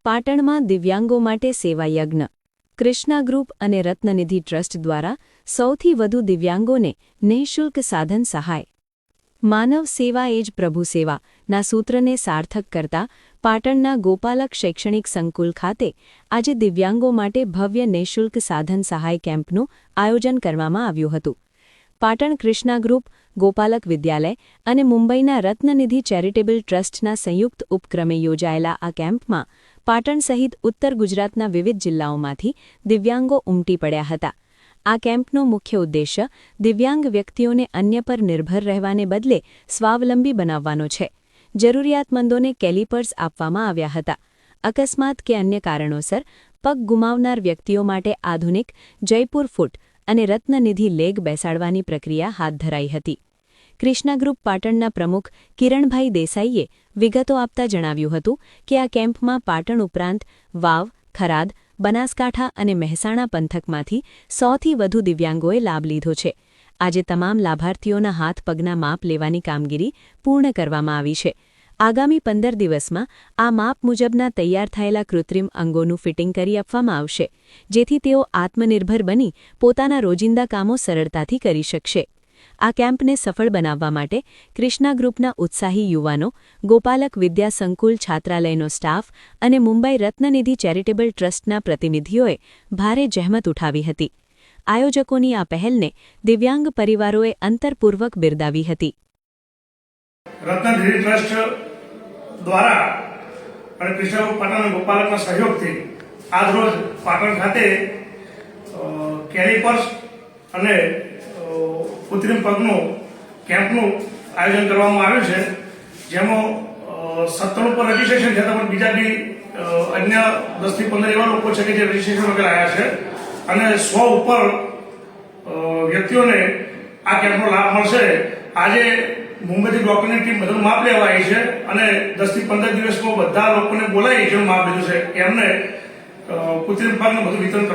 પાટણમાં દિવ્યાંગો માટે સેવા યજ્ઞ કૃષ્ણા ગ્રુપ અને રત્નનિધિ ટ્રસ્ટ દ્વારા સૌથી વધુ દિવ્યાંગોને નિઃશુલ્ક સાધન સહાય માનવ સેવા એ જ પ્રભુ સેવા ના સૂત્રને સાર્થક કરતા પાટણના ગોપાલક શૈક્ષણિક સંકુલ ખાતે આજે દિવ્યાંગો માટે ભવ્ય નિઃશુલ્ક સાધન સહાય કેમ્પનું આયોજન કરવામાં આવ્યું હતું. પાટણ કૃષ્ણા ગ્રુપ, ગોપાલક વિદ્યાલય અને મુંબઈના રત્નનિધિ ચેરિટેબલ ટ્રસ્ટના સંયુક્ત ઉપક્રમે યોજાયેલા આ કેમ્પમાં પાટણ સહિત ઉત્તર ગુજરાતના વિવિધ જિલ્લાઓમાંથી દિવ્યાંગો ઉમટી પડ્યા હતા. આ કેમ્પનો મુખ્ય ઉદ્દેશ્ય દિવ્યાંગ વ્યક્તિઓને અન્ય પર નિર્ભર રહેવાને બદલે સ્વાવલંબી બનાવવાનો છે. જરૂરિયાતમંદોને કેલિપર્સ આપવામાં આવ્યા હતા. અકસ્માત કે અન્ય કારણોસર પગ ગુમાવનાર વ્યક્તિઓ માટે આધુનિક જયપુર ફૂટ અને રત્નનિધિ લેગ બેસાડવાની પ્રક્રિયા હાથ ધરાઈ હતી. કૃષ્ણા ગ્રુપ પાટણના પ્રમુખ કિરણભાઈ દેસાઈએ વિગતો આપતા જણાવ્યું હતું કે આ કેમ્પમાં પાટણ ઉપરાંત વાવ, ખરાદ, બનાસકાંઠા અને મહેસાણા પંથકમાંથી 100થી વધુ દિવ્યાંગોએ લાભ લીધો છે. આજે તમામ લાભાર્થીઓના હાથ પગના માપ લેવાની કામગીરી પૂર્ણ કરવામાં આવી છે. આગામી 15 દિવસમાં આ માપ મુજબના તૈયાર થયેલા કૃત્રિમ અંગોનું ફિટિંગ કરી આપવામાં આવશે, જેથી તેઓ આત્મનિર્ભર બની પોતાના રોજિંદા કામો સરળતાથી કરી શકશે. આ કેમ્પને સફળ બનાવવા માટે કૃષ્ણા ગ્રુપના ઉત્સાહી યુવાનો, ગોપાલક વિદ્યા સંકુલ છાત્રાલયનો સ્ટાફ અને મુંબઈ રત્નનિધિ ચેરિટેબલ ટ્રસ્ટના પ્રતિનિધિઓએ ભારે જહેમત ઉઠાવી હતી. આયોજકોની આ પહેલને દિવ્યાંગ પરિવારોએ અંતરપૂર્વક બિરદાવી હતી. રત્નનિધિ ટ્રસ્ટ દ્વારા અને કૃષ્ણા પાટણ ગોપાલકના સહયોગથી આજરોજ પાટણ ખાતે કેલિપર્સ અને કૃત્રિમ પગનું કેમ્પનું આયોજન કરવામાં આવ્યું છે, જેમાં 97 પર રજીસ્ટ્રેશન થયા પણ બીજા બી અન્ય 10થી 15 એવા લોકો છે કે જે રજીસ્ટ્રેશન વગર આવ્યા છે અને 100 ઉપર વ્યક્તિઓને આ કેમ્પનો લાભ મળશે. આજે મુંબઈથી ડોક્ટરની ટીમ બધું માપ લેવા આવી છે અને 10થી 15 દિવસમાં બધા લોકોને બોલાવી જેનું માપ લીધું છે એમને કૃત્રિમ પગનું બધું વિતરણ